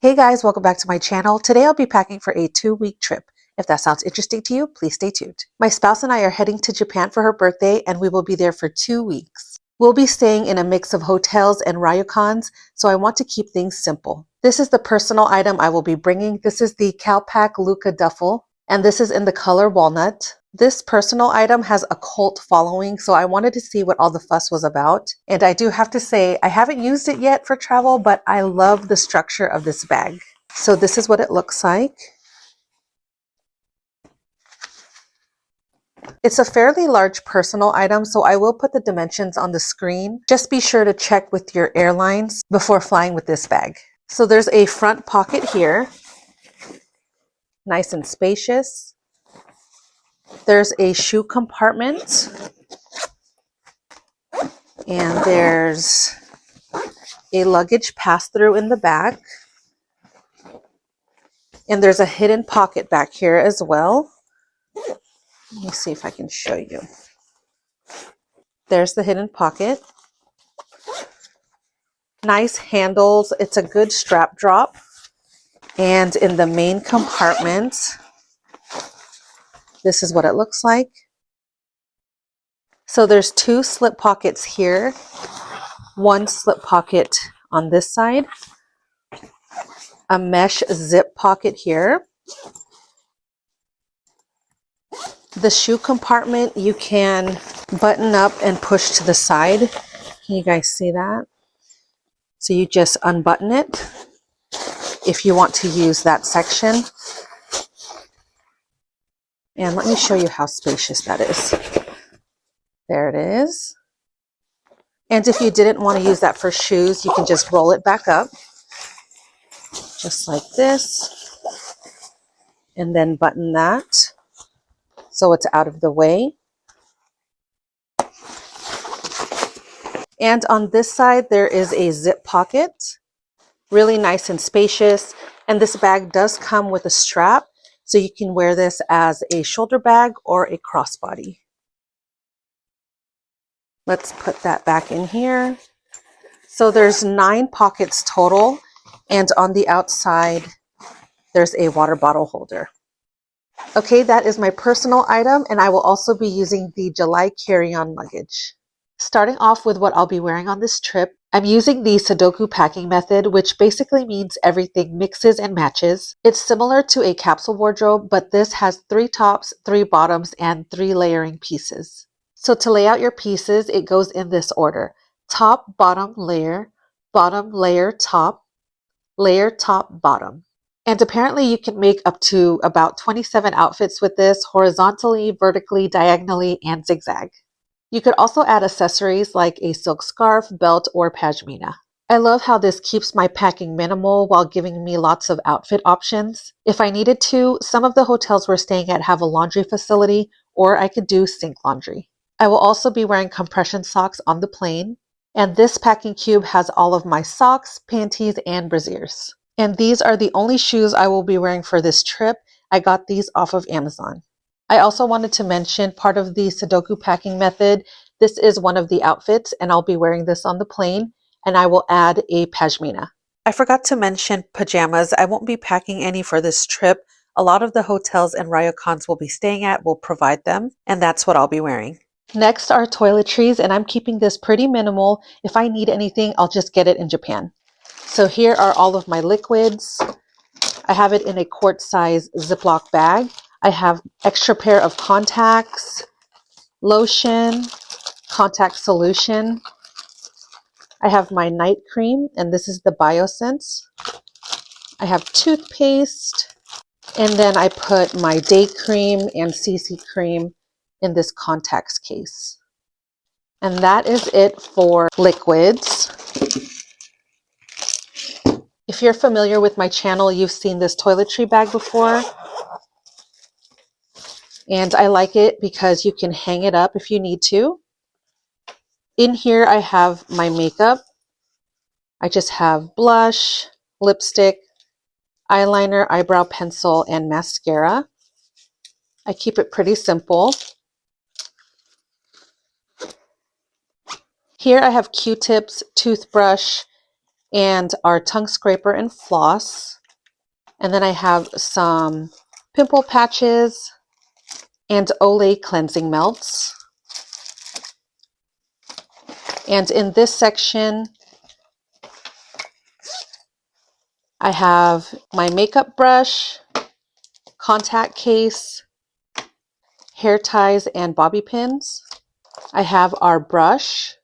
Hey guys, welcome back to my channel. Today I'll be packing for a 2-week trip. If that sounds interesting to you, please stay tuned. My spouse and I are heading to Japan for her birthday and we will be there for 2 weeks. We'll be staying in a mix of hotels and ryokans, so I want to keep things simple. This is the personal item I will be bringing. This is the Calpak Luka Duffel, and this is in the color walnut. This personal item has a cult following, so I wanted to see what all the fuss was about. And I do have to say, I haven't used it yet for travel, but I love the structure of this bag. So this is what it looks like. It's a fairly large personal item, so I will put the dimensions on the screen. Just be sure to check with your airlines before flying with this bag. So there's a front pocket here, nice and spacious. There's a shoe compartment, and there's a luggage pass-through in the back. And there's a hidden pocket back here as well. Let me see if I can show you. There's the hidden pocket. Nice handles. It's a good strap drop. And in the main compartment, this is what it looks like. So there's 2 slip pockets here, 1 slip pocket on this side, a mesh zip pocket here. The shoe compartment you can button up and push to the side. Can you guys see that? So you just unbutton it if you want to use that section. And let me show you how spacious that is. There it is. And if you didn't want to use that for shoes, you can just roll it back up, just like this, and then button that so it's out of the way. And on this side, there is a zip pocket, really nice and spacious. And this bag does come with a strap, so you can wear this as a shoulder bag or a crossbody. Let's put that back in here. So there's 9 pockets total, and on the outside, there's a water bottle holder. Okay, that is my personal item, and I will also be using the July carry-on luggage. Starting off with what I'll be wearing on this trip, I'm using the Sudoku packing method, which basically means everything mixes and matches. It's similar to a capsule wardrobe, but this has 3 tops, 3 bottoms, and 3 layering pieces. So to lay out your pieces, it goes in this order: top, bottom, layer, top, layer, top, bottom. And apparently you can make up to about 27 outfits with this, horizontally, vertically, diagonally, and zigzag. You could also add accessories like a silk scarf, belt, or pashmina. I love how this keeps my packing minimal while giving me lots of outfit options. If I needed to, some of the hotels we're staying at have a laundry facility, or I could do sink laundry. I will also be wearing compression socks on the plane, and this packing cube has all of my socks, panties, and brasiers. And these are the only shoes I will be wearing for this trip. I got these off of Amazon. I also wanted to mention part of the Sudoku packing method. This is one of the outfits, and I'll be wearing this on the plane, and I will add a pashmina. I forgot to mention pajamas. I won't be packing any for this trip. A lot of the hotels and ryokans we'll be staying at will provide them, and that's what I'll be wearing. Next are toiletries, and I'm keeping this pretty minimal. If I need anything, I'll just get it in Japan. So here are all of my liquids. I have it in a quart size Ziploc bag. I have extra pair of contacts, lotion, contact solution. I have my night cream, and this is the Byeeee. I have toothpaste, and then I put my day cream and CC cream in this contacts case. And that is it for liquids. If you're familiar with my channel, you've seen this toiletry bag before. And I like it because you can hang it up if you need to. In here, I have my makeup. I just have blush, lipstick, eyeliner, eyebrow pencil, and mascara. I keep it pretty simple. Here I have Q-tips, toothbrush, and our tongue scraper and floss. And then I have some pimple patches and Olay cleansing melts. And in this section, I have my makeup brush, contact case, hair ties, and bobby pins. I have our brush,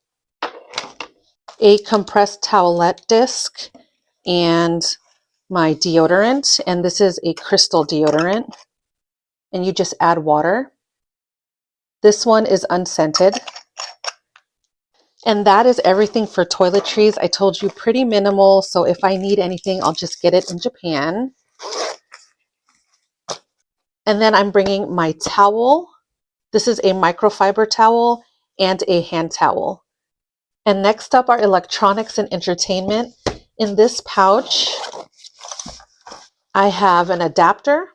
a compressed towelette disc, and my deodorant. And this is a crystal deodorant. And you just add water. This one is unscented. And that is everything for toiletries. I told you pretty minimal, so if I need anything, I'll just get it in Japan. And then I'm bringing my towel. This is a microfiber towel and a hand towel. And next up are electronics and entertainment. In this pouch, I have an adapter,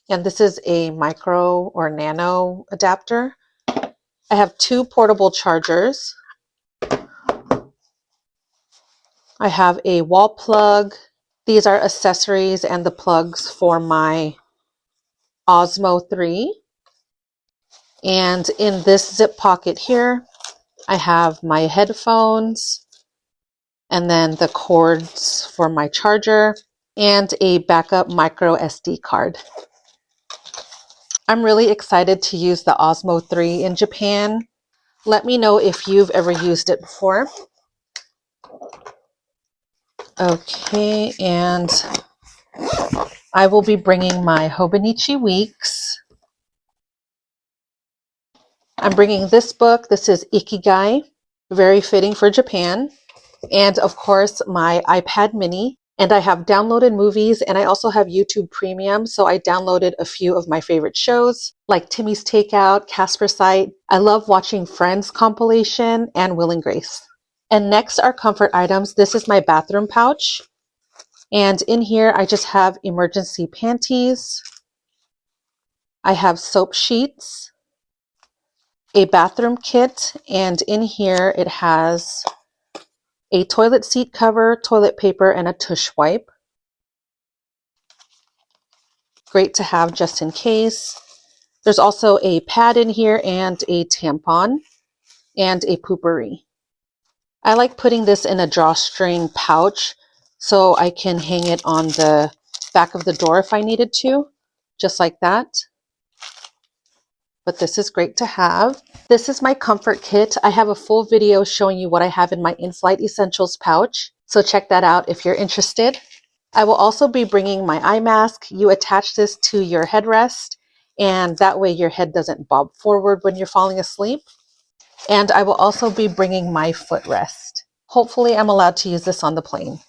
and this is a micro or nano adapter. I have 2 portable chargers. I have a wall plug. These are accessories and the plugs for my Osmo 3. And in this zip pocket here, I have my headphones, and then the cords for my charger, and a backup micro SD card. I'm really excited to use the Osmo 3 in Japan. Let me know if you've ever used it before. Okay, and I will be bringing my Hobonichi Weeks. I'm bringing this book. This is Ikigai, very fitting for Japan. And of course, my iPad mini. And I have downloaded movies, and I also have YouTube Premium. So I downloaded a few of my favorite shows like Timmy's Takeout, Casper Sight. I love watching Friends compilation and Will and Grace. And next are comfort items. This is my bathroom pouch. And in here, I just have emergency panties. I have soap sheets, a bathroom kit, and in here it has a toilet seat cover, toilet paper, and a tush wipe. Great to have just in case. There's also a pad in here and a tampon and a poopery. I like putting this in a drawstring pouch so I can hang it on the back of the door if I needed to, just like that. But this is great to have. This is my comfort kit. I have a full video showing you what I have in my in-flight essentials pouch, so check that out if you're interested. I will also be bringing my eye mask. You attach this to your headrest, and that way your head doesn't bob forward when you're falling asleep. And I will also be bringing my footrest. Hopefully I'm allowed to use this on the plane.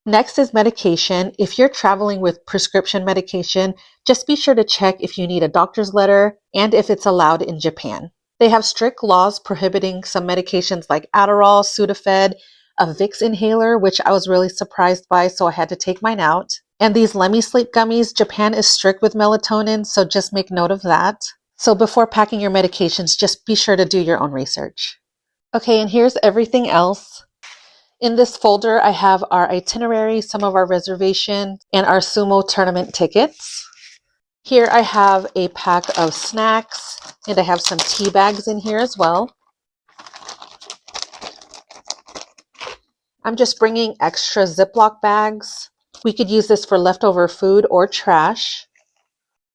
Next is medication. If you're traveling with prescription medication, just be sure to check if you need a doctor's letter and if it's allowed in Japan. They have strict laws prohibiting some medications like Adderall, Sudafed, a Vicks inhaler, which I was really surprised by, so I had to take mine out. And these Lemmy Sleep gummies, Japan is strict with melatonin, so just make note of that. So before packing your medications, just be sure to do your own research. Okay, and here's everything else. In this folder, I have our itinerary, some of our reservations, and our sumo tournament tickets. Here I have a pack of snacks, and I have some tea bags in here as well. I'm just bringing extra Ziploc bags. We could use this for leftover food or trash.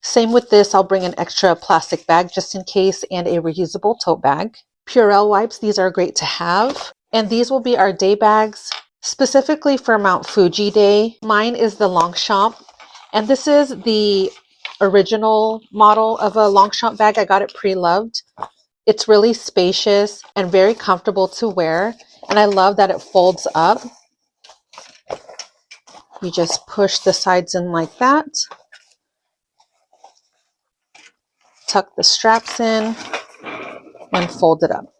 Same with this, I'll bring an extra plastic bag just in case and a reusable tote bag. Purell wipes, these are great to have. And these will be our day bags, specifically for Mount Fuji Day. Mine is the Longchamp, and this is the original model of a Longchamp bag. I got it pre-loved. It's really spacious and very comfortable to wear, and I love that it folds up. You just push the sides in like that. Tuck the straps in and fold it up.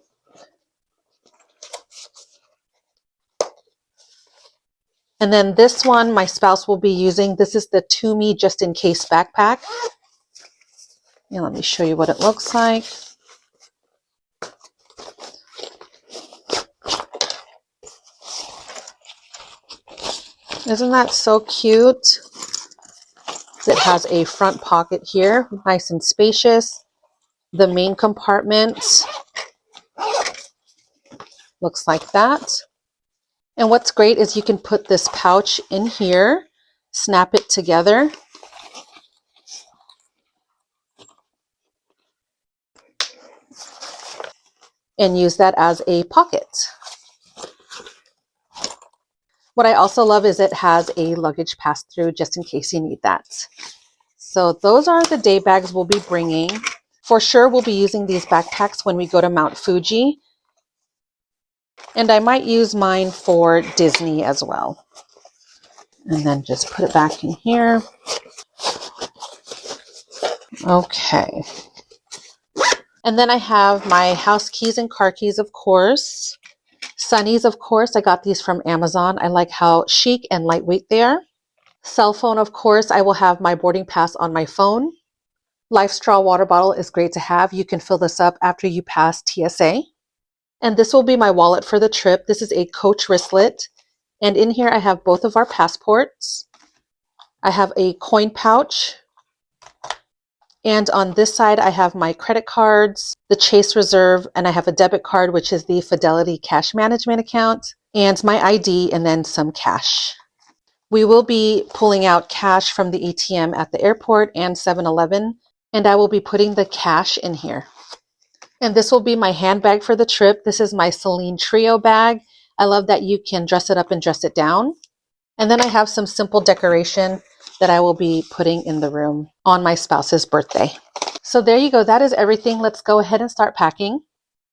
And then this one, my spouse will be using. This is the To Me Just In Case backpack. And let me show you what it looks like. Isn't that so cute? It has a front pocket here, nice and spacious. The main compartment looks like that. And what's great is you can put this pouch in here, snap it together, and use that as a pocket. What I also love is it has a luggage pass-through just in case you need that. So those are the day bags we'll be bringing. For sure, we'll be using these backpacks when we go to Mount Fuji. And I might use mine for Disney as well. And then just put it back in here. Okay. And then I have my house keys and car keys, of course. Sunnies, of course. I got these from Amazon. I like how chic and lightweight they are. Cell phone, of course. I will have my boarding pass on my phone. Life Straw water bottle is great to have. You can fill this up after you pass TSA. And this will be my wallet for the trip. This is a Coach wristlet. And in here I have both of our passports. I have a coin pouch. And on this side I have my credit cards, the Chase Reserve, and I have a debit card, which is the Fidelity Cash Management account, and my ID, and then some cash. We will be pulling out cash from the ATM at the airport and 7-Eleven, and I will be putting the cash in here. And this will be my handbag for the trip. This is my Celine Trio bag. I love that you can dress it up and dress it down. And then I have some simple decoration that I will be putting in the room on my spouse's birthday. So there you go. That is everything. Let's go ahead and start packing.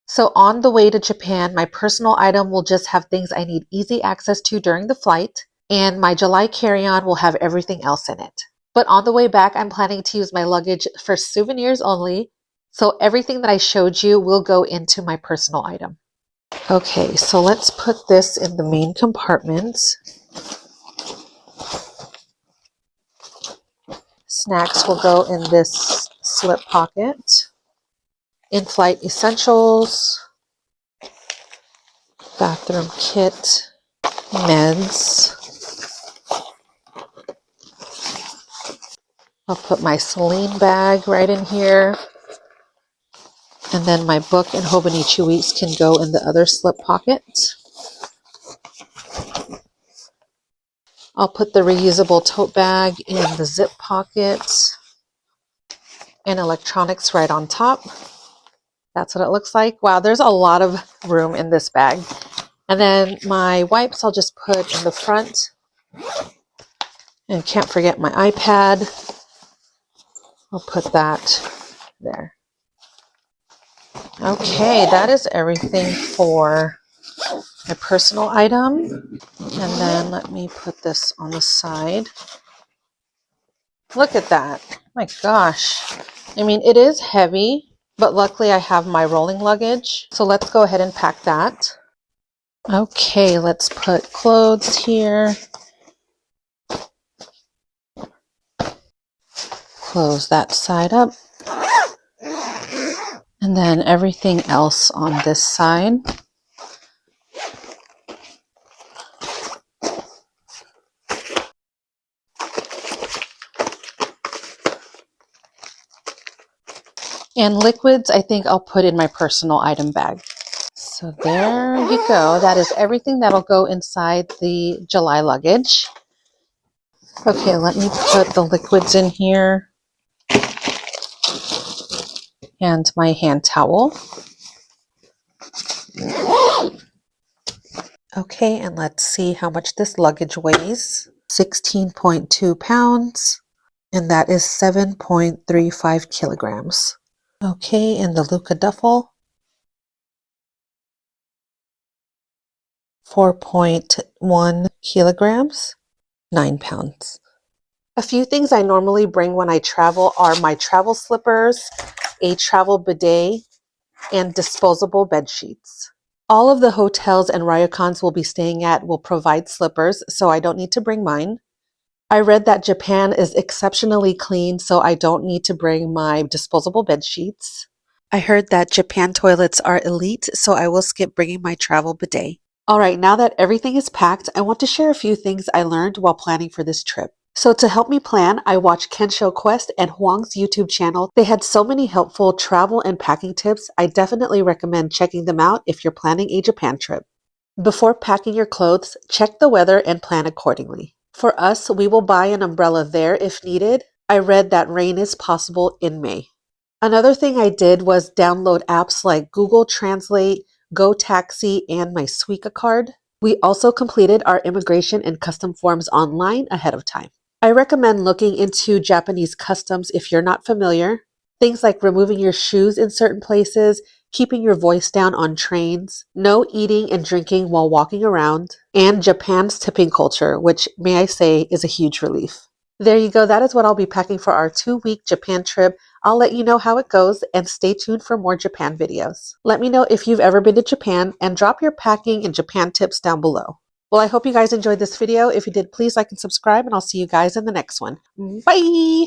So on the way to Japan, my personal item will just have things I need easy access to during the flight. And my July carry-on will have everything else in it. But on the way back, I'm planning to use my luggage for souvenirs only. So everything that I showed you will go into my personal item. Okay, so let's put this in the main compartment. Snacks will go in this slip pocket. In-flight essentials. Bathroom kit. Meds. I'll put my Celine bag right in here. And then my book and Hobonichi Weeks can go in the other slip pocket. I'll put the reusable tote bag in the zip pocket. And electronics right on top. That's what it looks like. Wow, there's a lot of room in this bag. And then my wipes I'll just put in the front. And can't forget my iPad. I'll put that there. Okay, that is everything for my personal item. And then let me put this on the side. Look at that. My gosh. I mean, it is heavy, but luckily I have my rolling luggage. So let's go ahead and pack that. Okay, let's put clothes here. Close that side up. And then everything else on this side. And liquids, I think I'll put in my personal item bag. So there you go. That is everything that'll go inside the July luggage. Okay, let me put the liquids in here. And my hand towel. Okay, and let's see how much this luggage weighs. 16.2 pounds. And that is 7.35 kilograms. Okay, and the Luka Duffel. 4.1 kilograms. 9 pounds. A few things I normally bring when I travel are my travel slippers, a travel bidet, and disposable bed sheets. All of the hotels and ryokans we'll be staying at will provide slippers, so I don't need to bring mine. I read that Japan is exceptionally clean, so I don't need to bring my disposable bed sheets. I heard that Japan toilets are elite, so I will skip bringing my travel bidet. All right, now that everything is packed, I want to share a few things I learned while planning for this trip. So to help me plan, I watched Kensho Quest and Huang's YouTube channel. They had so many helpful travel and packing tips. I definitely recommend checking them out if you're planning a Japan trip. Before packing your clothes, check the weather and plan accordingly. For us, we will buy an umbrella there if needed. I read that rain is possible in May. Another thing I did was download apps like Google Translate, Go Taxi, and my Suica card. We also completed our immigration and custom forms online ahead of time. I recommend looking into Japanese customs if you're not familiar. Things like removing your shoes in certain places, keeping your voice down on trains, no eating and drinking while walking around, and Japan's tipping culture, which, may I say, is a huge relief. There you go. That is what I'll be packing for our 2-week Japan trip. I'll let you know how it goes and stay tuned for more Japan videos. Let me know if you've ever been to Japan and drop your packing and Japan tips down below. Well, I hope you guys enjoyed this video. If you did, please like and subscribe, and I'll see you guys in the next one. Bye!